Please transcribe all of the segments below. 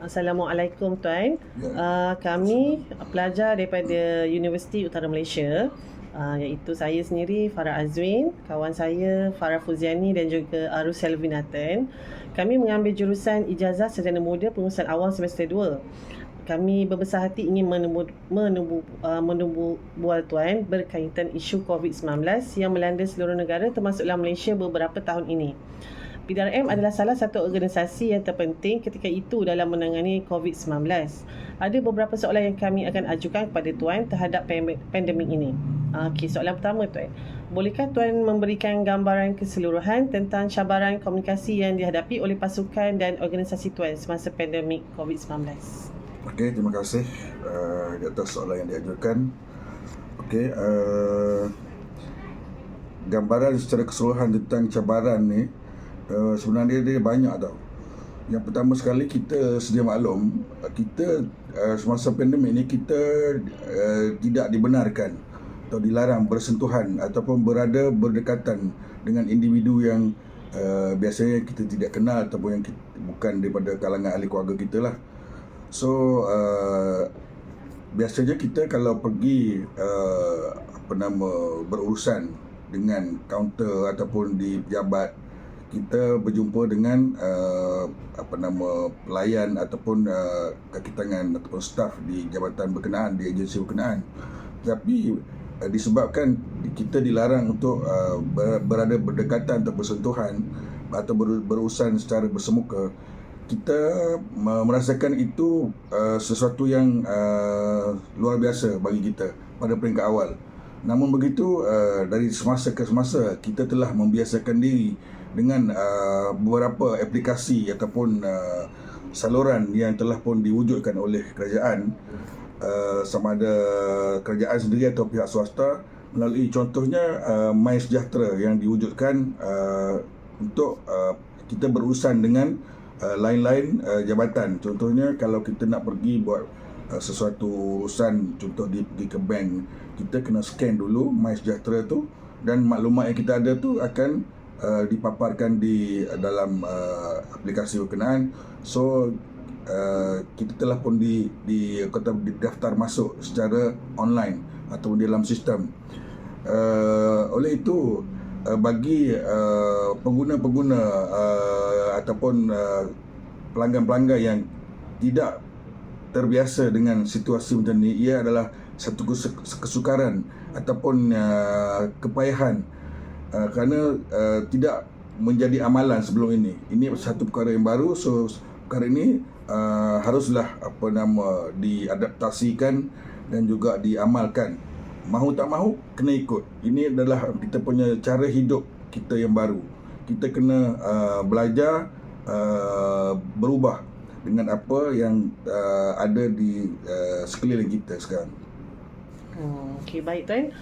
Assalamualaikum Tuan. Kami pelajar daripada Universiti Utara Malaysia, iaitu saya sendiri Farah Azwin, kawan saya Farah Fuziani dan juga Arus Selvinatan. Kami mengambil jurusan Ijazah Sarjana Muda Pengurusan Awam semester 2. Kami berbesar hati ingin menubuh bual Tuan berkaitan isu COVID-19 yang melanda seluruh negara termasuklah Malaysia beberapa tahun ini. PDRM adalah salah satu organisasi yang terpenting ketika itu dalam menangani COVID-19. Ada beberapa soalan yang kami akan ajukan kepada Tuan terhadap pandemik ini. Soalan pertama Tuan. Bolehkah Tuan memberikan gambaran keseluruhan tentang cabaran komunikasi yang dihadapi oleh pasukan dan organisasi Tuan semasa pandemik COVID-19? Okey, terima kasih di atas soalan yang diajukan. Okey, gambaran secara keseluruhan tentang cabaran ni sebenarnya dia banyak tau. Yang pertama sekali, kita sedia maklum, kita semasa pandemik ni kita tidak dibenarkan atau dilarang bersentuhan ataupun berada berdekatan dengan individu yang biasanya kita tidak kenal ataupun yang bukan daripada kalangan ahli keluarga kita lah. So biasanya kita kalau pergi berurusan dengan kaunter ataupun di pejabat, kita berjumpa dengan pelayan ataupun kaki tangan ataupun staf di jabatan berkenaan, di agensi berkenaan. Tapi disebabkan kita dilarang untuk berada berdekatan atau bersentuhan atau berurusan secara bersemuka, kita merasakan itu sesuatu yang luar biasa bagi kita pada peringkat awal. Namun begitu, dari semasa ke semasa kita telah membiasakan diri dengan beberapa aplikasi ataupun saluran yang telah pun diwujudkan oleh kerajaan, sama ada kerajaan sendiri atau pihak swasta, melalui contohnya MySejahtera yang diwujudkan untuk kita berurusan dengan lain-lain jabatan. Contohnya kalau kita nak pergi buat sesuatu urusan, contoh pergi ke bank, kita kena scan dulu MySejahtera tu, dan maklumat yang kita ada tu akan dipaparkan di dalam aplikasi berkenaan. So kita telah pun didaftar masuk secara online atau di dalam sistem. Oleh itu, bagi pengguna-pengguna ataupun pelanggan-pelanggan yang tidak terbiasa dengan situasi macam ni, ia adalah satu kesukaran ataupun kepayahan kerana tidak menjadi amalan sebelum ini. Ini satu perkara yang baru. So perkara ini haruslah diadaptasikan dan juga diamalkan. Mahu tak mahu kena ikut. Ini adalah kita punya cara hidup kita yang baru. Kita kena belajar berubah dengan apa yang ada di sekeliling kita sekarang. Okey, baik Tuan.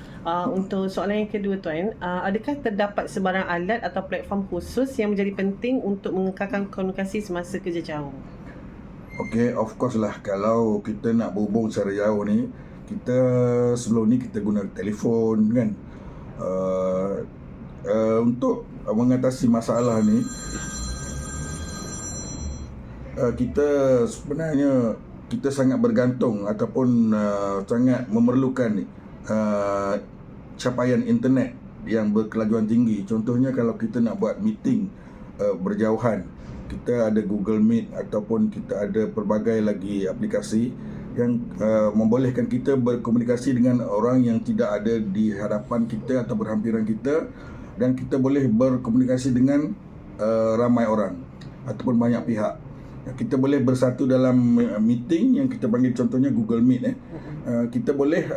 Untuk soalan yang kedua Tuan, adakah terdapat sebarang alat atau platform khusus yang menjadi penting untuk mengekalkan komunikasi semasa kerja jauh? Okey, of course lah, kalau kita nak berhubung secara jauh ni, kita sebelum ni kita guna telefon kan. Untuk mengatasi masalah ni, kita sebenarnya kita sangat bergantung ataupun sangat memerlukan capaian internet yang berkelajuan tinggi. Contohnya kalau kita nak buat meeting berjauhan, kita ada Google Meet ataupun kita ada pelbagai lagi aplikasi yang membolehkan kita berkomunikasi dengan orang yang tidak ada di hadapan kita atau berhampiran kita, dan kita boleh berkomunikasi dengan ramai orang ataupun banyak pihak. Kita boleh bersatu dalam meeting yang kita panggil contohnya Google Meet. Kita boleh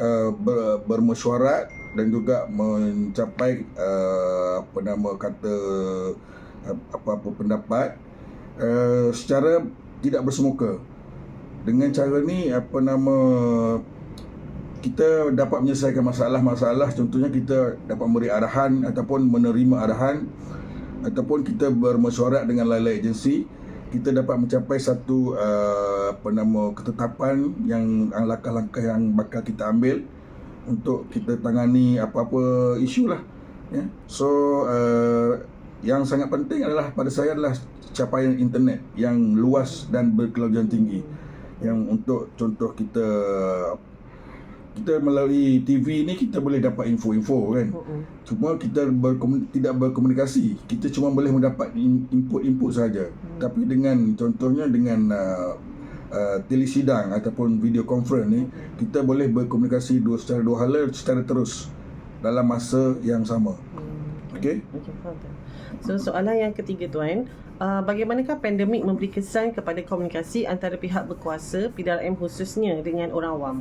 bermesyuarat dan juga mencapai apa-apa pendapat secara tidak bersemuka. Dengan cara ni kita dapat menyelesaikan masalah-masalah. Contohnya kita dapat memberi arahan ataupun menerima arahan, ataupun kita bermesyuarat dengan lain-lain agensi. Kita dapat mencapai satu ketetapan yang langkah-langkah yang bakal kita ambil untuk kita tangani apa-apa isu lah. So yang sangat penting adalah pada saya adalah capaian internet yang luas dan berkelanjutan tinggi. Yang untuk contoh kita melalui TV ni kita boleh dapat info-info kan. Cuma kita tidak berkomunikasi. Kita cuma boleh mendapat input saja. Tapi dengan contohnya dengan telesidang ataupun video conference ni, kita boleh berkomunikasi secara dua hala secara terus dalam masa yang sama. Okey. So soalan yang ketiga tuan, bagaimanakah pandemik memberi kesan kepada komunikasi antara pihak berkuasa, PDRM khususnya dengan orang awam?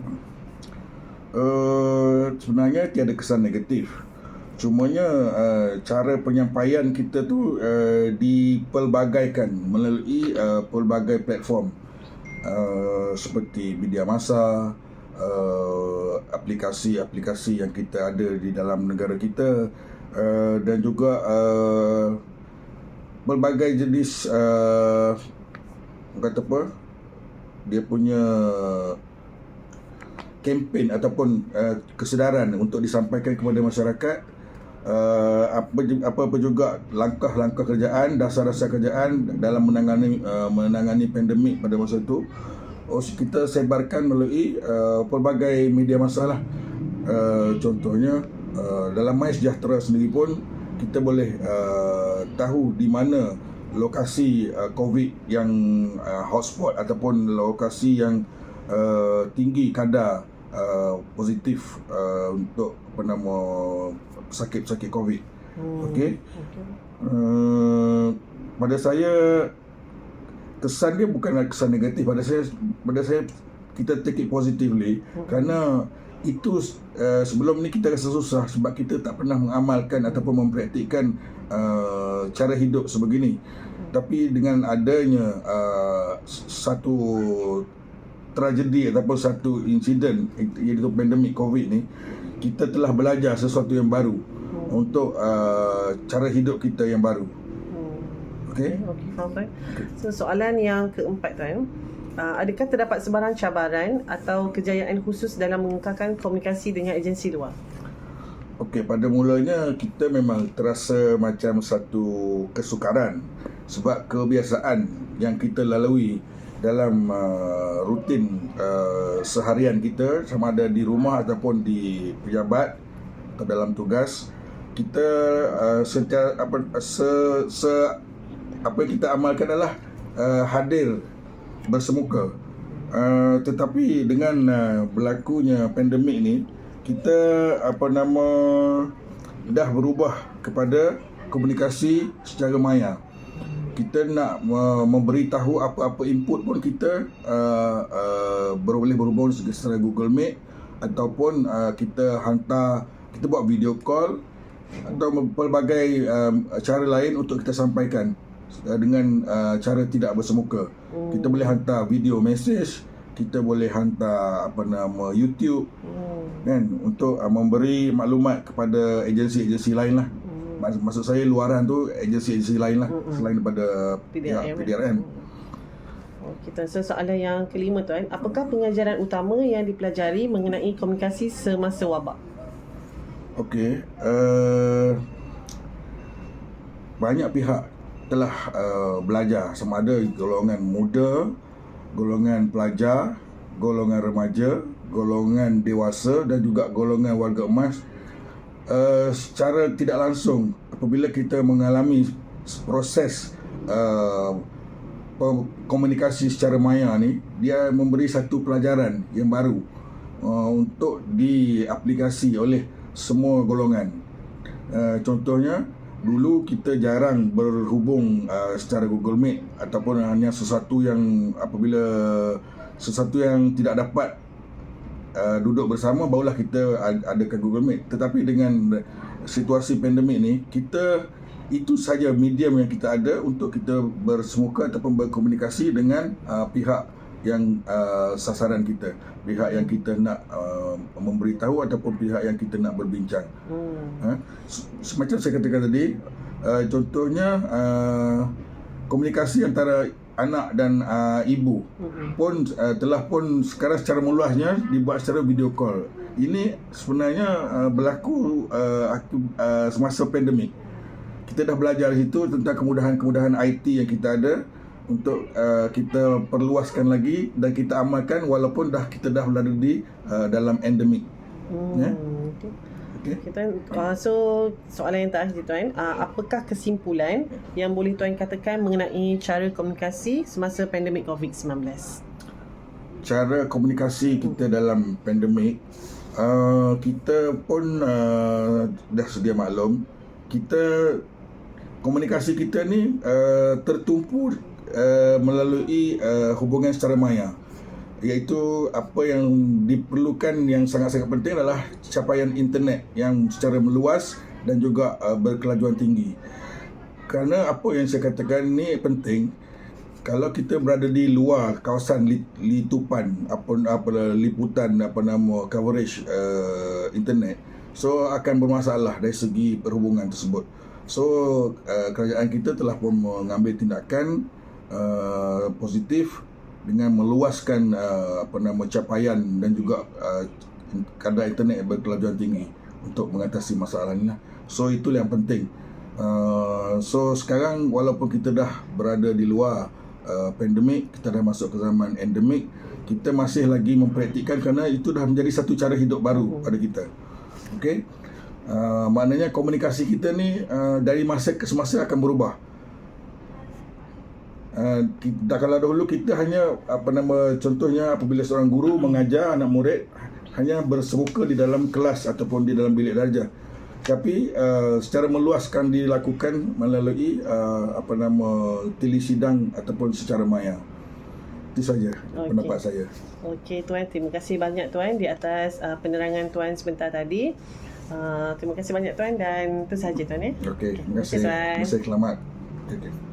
Sebenarnya tiada kesan negatif. Cumanya cara penyampaian kita tu dipelbagaikan melalui pelbagai platform seperti media massa, aplikasi-aplikasi yang kita ada di dalam negara kita, dan juga pelbagai jenis kata apa, dia punya kempen ataupun kesedaran untuk disampaikan kepada masyarakat, apa juga langkah-langkah kerjaan, dasar-dasar kerjaan dalam menangani pandemik pada masa itu. Kita sebarkan melalui pelbagai media massa lah. Contohnya dalam MySejahtera sendiri pun kita boleh tahu di mana lokasi COVID yang hotspot ataupun lokasi yang tinggi kadar positif untuk pesakit-pesakit COVID. Okey. Pada saya kesan dia bukanlah kesan negatif. Pada saya kita take it positively, kerana itu sebelum ni kita rasa susah sebab kita tak pernah mengamalkan ataupun mempraktikkan cara hidup sebegini. Tapi dengan adanya satu tragedi ataupun satu insiden iaitu pandemik COVID ni, kita telah belajar sesuatu yang baru untuk cara hidup kita yang baru. Okey, faham. So soalan yang keempat tuan, adakah terdapat sebarang cabaran atau kejayaan khusus dalam mengekalkan komunikasi dengan agensi luar? Okey, pada mulanya kita memang terasa macam satu kesukaran sebab kebiasaan yang kita lalui dalam rutin seharian kita, sama ada di rumah ataupun di pejabat atau dalam tugas, kita apa yang kita amalkan adalah hadir bersemuka. Tetapi dengan berlakunya pandemik ni, kita dah berubah kepada komunikasi secara maya. Kita nak memberitahu apa-apa input pun kita boleh berhubung secara Google Meet ataupun kita buat video call atau pelbagai cara lain untuk kita sampaikan dengan cara tidak bersemuka. Kita boleh hantar video message, kita boleh hantar YouTube kan, untuk memberi maklumat kepada agensi-agensi lain lah. Maksud saya luaran tu agensi-agensi lain lah, selain daripada PDRM. Kita soalan yang kelima tuan, apakah pengajaran utama yang dipelajari mengenai komunikasi semasa wabak? Okey, banyak pihak telah belajar, sama ada golongan muda, golongan pelajar, golongan remaja, golongan dewasa dan juga golongan warga emas. Secara tidak langsung, apabila kita mengalami proses komunikasi secara maya ni, dia memberi satu pelajaran yang baru untuk diaplikasi oleh semua golongan. Contohnya, dulu kita jarang berhubung secara Google Meet ataupun hanya sesuatu yang tidak dapat duduk bersama barulah kita adakan Google Meet. Tetapi dengan situasi pandemik ni, itu saja medium yang kita ada untuk kita bersemuka ataupun berkomunikasi dengan pihak yang sasaran kita, pihak yang kita nak memberitahu ataupun pihak yang kita nak berbincang. Semacam saya katakan tadi, contohnya komunikasi antara anak dan ibu pun telah pun sekarang secara meluasnya dibuat secara video call. Ini sebenarnya berlaku semasa pandemik. kita dah belajar situ tentang kemudahan-kemudahan IT yang kita ada untuk kita perluaskan lagi dan kita amalkan walaupun kita dah berada di dalam endemik. Okay, Tuan. So soalan yang terakhir Tuan, apakah kesimpulan yang boleh Tuan katakan mengenai cara komunikasi semasa pandemik COVID-19? Cara komunikasi kita dalam pandemik, kita pun dah sedia maklum, komunikasi kita ni tertumpu melalui hubungan secara maya, iaitu apa yang diperlukan yang sangat-sangat penting adalah capaian internet yang secara meluas dan juga berkelajuan tinggi. Kerana apa yang saya katakan ni penting, kalau kita berada di luar kawasan litupan liputan coverage internet, so akan bermasalah dari segi perhubungan tersebut. So kerajaan kita telah pun mengambil tindakan positif dengan meluaskan capaian dan juga kadar internet berkelajuan tinggi untuk mengatasi masalah ini. So itulah yang penting. So sekarang walaupun kita dah berada di luar pandemik, kita dah masuk ke zaman endemik, kita masih lagi mempraktikkan kerana itu dah menjadi satu cara hidup baru pada kita. Okey. Maknanya komunikasi kita ni dari masa ke semasa akan berubah. Kalau dahulu kita hanya contohnya apabila seorang guru mengajar anak murid hanya bersemuka di dalam kelas ataupun di dalam bilik darjah. Tapi secara meluaskan dilakukan melalui telesidang ataupun secara maya. Itu saja pendapat saya. Okey Tuan, terima kasih banyak Tuan di atas penerangan Tuan sebentar tadi. Terima kasih banyak Tuan dan itu saja Tuan. Okey, terima kasih. Terima kasih, selamat. Okay.